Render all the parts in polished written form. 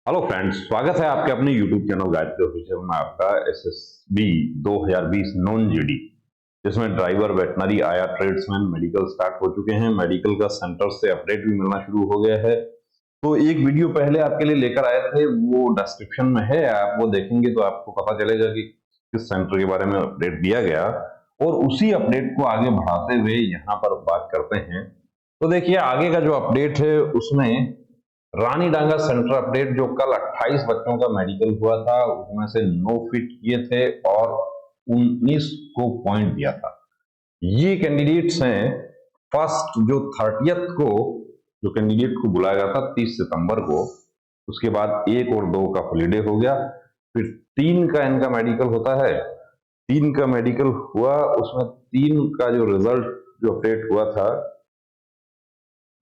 Hello friends, स्वागत है आपके अपने यूट्यूब चैनल गायत्री ऑफिशियल में। आपका एसएसबी 2020 नॉन जीडी, जिसमें ड्राइवर, वेटनरी, आया, ट्रेड्समैन, मेडिकल स्टार्ट हो चुके हैं। मेडिकल का सेंटर से अपडेट भी मिलना शुरू हो गया है। तो एक वीडियो पहले आपके लिए लेकर आए थे, वो डिस्क्रिप्शन में है, आप वो देखेंगे तो आपको पता चलेगा कि किस सेंटर के बारे में अपडेट दिया गया। और उसी अपडेट को आगे बढ़ाते हुए यहाँ पर बात करते हैं। तो देखिए, आगे का जो अपडेट है उसमें रानीडांगा सेंटर अपडेट, जो कल 28 बच्चों का मेडिकल हुआ था, उसमें से 9 फिट किए थे और 19 को पॉइंट दिया था। ये कैंडिडेट्स हैं। फर्स्ट जो 30th को जो कैंडिडेट को बुलाया गया था 30 सितंबर को, उसके बाद 1 और 2 का हॉलीडे हो गया। फिर 3 का इनका मेडिकल होता है। 3 का मेडिकल हुआ, उसमें 3 का जो रिजल्ट जो अपडेट हुआ था,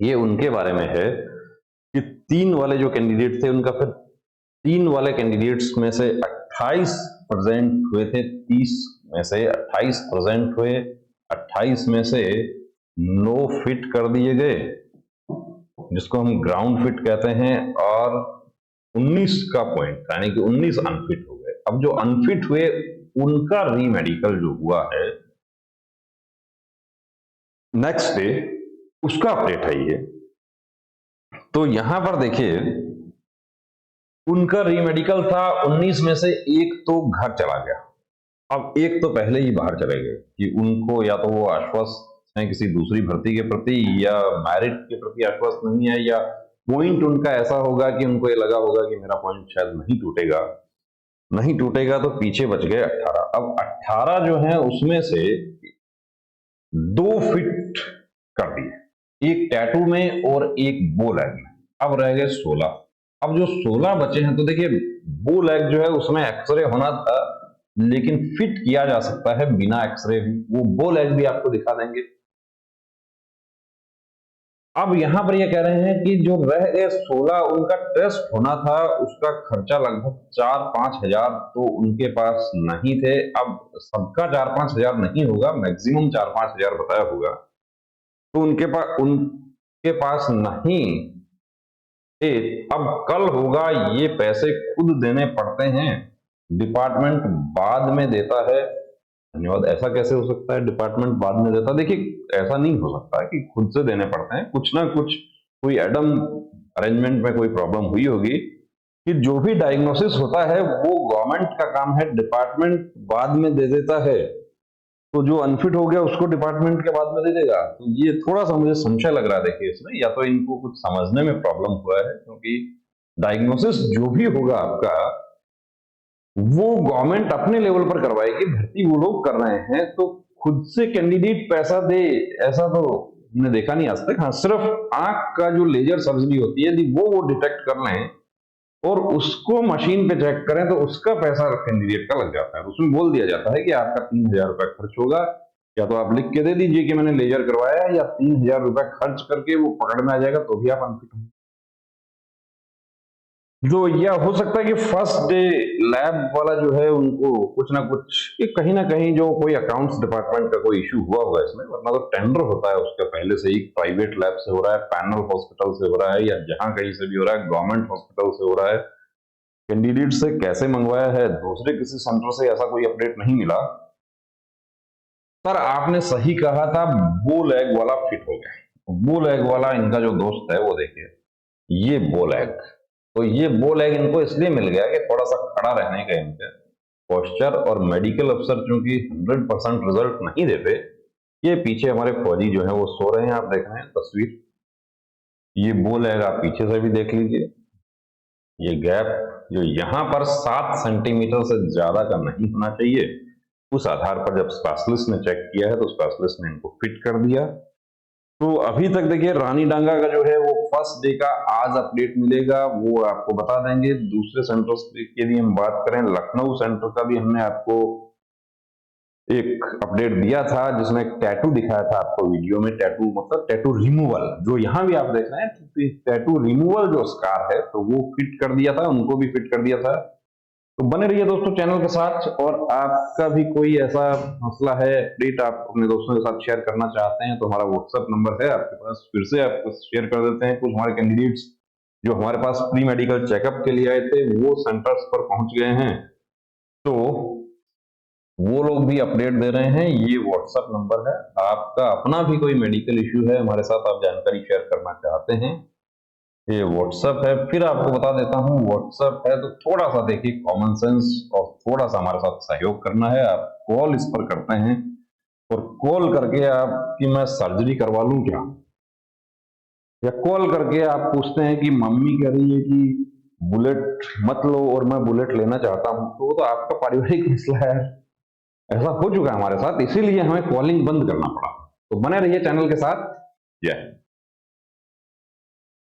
ये उनके बारे में है कि 3 वाले जो कैंडिडेट थे उनका फिर 3 वाले कैंडिडेट्स में से 28 प्रेजेंट हुए थे। 30 में से 28 प्रेजेंट हुए, 28 में से 9 फिट कर दिए गए, जिसको हम ग्राउंड फिट कहते हैं, और 19 का पॉइंट यानी कि 19 अनफिट हो गए। अब जो अनफिट हुए उनका रीमेडिकल जो हुआ है नेक्स्ट डे, उसका अपडेट है ये। तो यहां पर देखिए, उनका रीमेडिकल था, 19 में से एक तो घर चला गया। अब एक तो पहले ही बाहर चले गए कि उनको या तो वो आश्वस्त हैं किसी दूसरी भर्ती के प्रति, या मैरिट के प्रति आश्वस्त नहीं है, या पॉइंट उनका ऐसा होगा कि उनको ये लगा होगा कि मेरा पॉइंट शायद नहीं टूटेगा। नहीं टूटेगा तो पीछे बच गए 18। अब 18 जो है उसमें से 2 फिट कर दिए, एक टैटू में और एक बो लैग में। अब रह गए 16। अब जो 16 बचे हैं, तो देखिए बो लैग जो है उसमें एक्सरे होना था, लेकिन फिट किया जा सकता है बिना एक्सरे भी। वो बो लैग भी आपको दिखा देंगे। अब यहां पर ये कह रहे हैं कि जो रह गए 16, उनका टेस्ट होना था, उसका खर्चा लगभग 4-5 हजार तो उनके पास नहीं थे। अब सबका 4-5 हजार नहीं होगा, मैक्सिमम 4-5 हजार बताया होगा, तो उनके पास नहीं थे। अब कल होगा, ये पैसे खुद देने पड़ते हैं, डिपार्टमेंट बाद में देता है। धन्यवाद। ऐसा कैसे हो सकता है डिपार्टमेंट बाद में देता? देखिए, ऐसा नहीं हो सकता कि खुद से देने पड़ते हैं। कुछ ना कुछ कोई एडम अरेंजमेंट में कोई प्रॉब्लम हुई होगी कि जो भी डायग्नोसिस होता है वो गवर्नमेंट का काम है, डिपार्टमेंट बाद में दे देता है। तो जो अनफिट हो गया उसको डिपार्टमेंट के बाद में दे देगा। तो ये थोड़ा सा मुझे संशय लग रहा है देखिए इसमें, या तो इनको कुछ समझने में प्रॉब्लम हुआ है, क्योंकि डायग्नोसिस जो भी होगा आपका, वो गवर्नमेंट अपने लेवल पर करवाएगी। भर्ती वो लोग कर रहे हैं, तो खुद से कैंडिडेट पैसा दे, ऐसा तो हमने देखा नहीं आज तक। हाँ, सिर्फ आंख का जो लेजर सर्जरी होती है, यदि वो डिटेक्ट कर लें और उसको मशीन पे चेक करें, तो उसका पैसा कैंडिडेट का लग जाता है। उसमें बोल दिया जाता है कि आपका 3,000 रुपया खर्च होगा, या तो आप लिख के दे दीजिए कि मैंने लेजर करवाया, या 3,000 रुपया खर्च करके वो पकड़ में आ जाएगा, तो भी आप अनफिट होंगे। जो यह हो सकता है कि फर्स्ट डे लैब वाला जो है, उनको कुछ ना कुछ कि कहीं ना कहीं जो कोई अकाउंट्स डिपार्टमेंट का कोई इश्यू हुआ होगा इसमें, वरना तो टेंडर होता है उसका पहले से ही। प्राइवेट लैब से हो रहा है, पैनल हॉस्पिटल से हो रहा है, या जहां कहीं से भी हो रहा है, गवर्नमेंट हॉस्पिटल से हो रहा है। कैंडिडेट से कैसे मंगवाया है, दूसरे किसी सेंटर से, ऐसा कोई अपडेट नहीं मिला। सर, आपने सही कहा था, बो लैग वाला फिट हो गया। बो लैग वाला इनका जो दोस्त है, वो देखिए, ये बो लैग। तो ये बो लैग इनको इसलिए मिल गया कि थोड़ा सा खड़ा रहने का इनका पोस्चर, और मेडिकल अफसर चूंकि 100% रिजल्ट नहीं देते। ये पीछे हमारे फौजी जो है वो सो रहे हैं, आप देख रहे हैं तस्वीर। ये बो लैग आप पीछे से भी देख लीजिए। ये गैप जो यहाँ पर 7 सेंटीमीटर से ज्यादा का नहीं होना चाहिए, उस आधार पर जब स्पेशलिस्ट ने चेक किया है, तो स्पेशलिस्ट ने इनको फिट कर दिया। तो अभी तक देखिए, रानीडांगा का जो है वो फर्स्ट डे का आज अपडेट मिलेगा, वो आपको बता देंगे। दूसरे सेंटर्स की यदि हम बात करें, लखनऊ सेंटर का भी हमने आपको एक अपडेट दिया था, जिसमें एक टैटू दिखाया था आपको वीडियो में। टैटू मतलब टैटू रिमूवल, जो यहाँ भी आप देख रहे हैं, टैटू रिमूवल जो स्कार है, तो वो फिट कर दिया था, उनको भी फिट कर दिया था। तो बने रहिए दोस्तों चैनल के साथ, और आपका भी कोई ऐसा मसला है, अपडेट आप अपने दोस्तों के साथ शेयर करना चाहते हैं, तो हमारा व्हाट्सएप नंबर है आपके पास, फिर से आपको शेयर कर देते हैं। कुछ हमारे कैंडिडेट्स जो हमारे पास प्री मेडिकल चेकअप के लिए आए थे वो सेंटर्स पर पहुंच गए हैं, तो वो लोग भी अपडेट दे रहे हैं। ये व्हाट्सएप नंबर है, आपका अपना भी कोई मेडिकल इश्यू है, हमारे साथ आप जानकारी शेयर करना चाहते हैं, ये व्हाट्सएप है। फिर आपको बता देता हूँ, व्हाट्सएप है तो थोड़ा सा देखिए कॉमन सेंस और थोड़ा सा हमारे साथ सहयोग करना है। आप कॉल इस पर करते हैं और कॉल करके आपकी मैं सर्जरी करवा लूं क्या, या कॉल करके आप पूछते हैं कि मम्मी कह रही है कि बुलेट मत लो और मैं बुलेट लेना चाहता हूं, तो वो तो आपका पारिवारिक मसला है। ऐसा हो चुका है हमारे साथ, इसीलिए हमें कॉलिंग बंद करना पड़ा। तो बने रहिए चैनल के साथ। जय।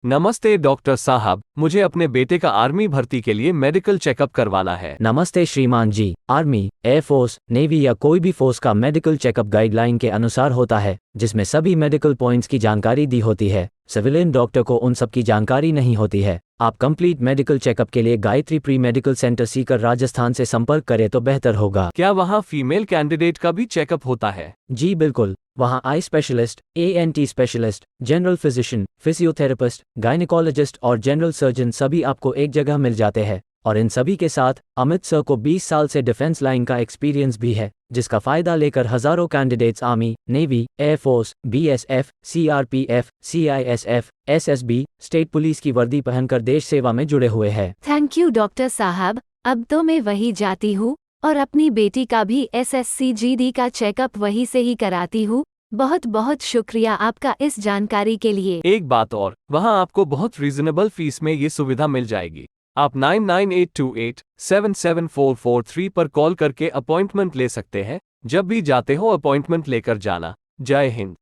नमस्ते डॉक्टर साहब, मुझे अपने बेटे का आर्मी भर्ती के लिए मेडिकल चेकअप करवाना है। नमस्ते श्रीमान जी। आर्मी, एयरफोर्स, नेवी या कोई भी फोर्स का मेडिकल चेकअप गाइडलाइन के अनुसार होता है, जिसमें सभी मेडिकल पॉइंट्स की जानकारी दी होती है। सिविलियन डॉक्टर को उन सब की जानकारी नहीं होती है। आप कंप्लीट मेडिकल चेकअप के लिए Gayatri pre medical centre Sikar Rajasthan से संपर्क करें तो बेहतर होगा। क्या वहाँ फीमेल कैंडिडेट का भी चेकअप होता है? जी बिल्कुल, वहाँ eye specialist, ANT specialist, general physician, physiotherapist, gynaecologist और जनरल सर्जन सभी आपको एक जगह मिल जाते हैं। और इन सभी के साथ अमित सर को 20 साल से डिफेंस लाइन का एक्सपीरियंस भी है, जिसका फायदा लेकर हजारों candidates army, navy, air force, BSF, CRPF, CISF, SSB, state police की वर्दी पहनकर देश सेवा में जुड़े हुए हैं। थैंक यू डॉक्टर साहब, अब तो मैं वही जाती हूँ और अपनी बेटी का भी SSC GD का चेकअप वहीं से ही कराती हूँ। बहुत बहुत शुक्रिया आपका इस जानकारी के लिए। एक बात और, वहाँ आपको बहुत रीजनेबल फीस में ये सुविधा मिल जाएगी। आप 9982877443 पर कॉल करके अपॉइंटमेंट ले सकते हैं। जब भी जाते हो अपॉइंटमेंट लेकर जाना। जय हिंद।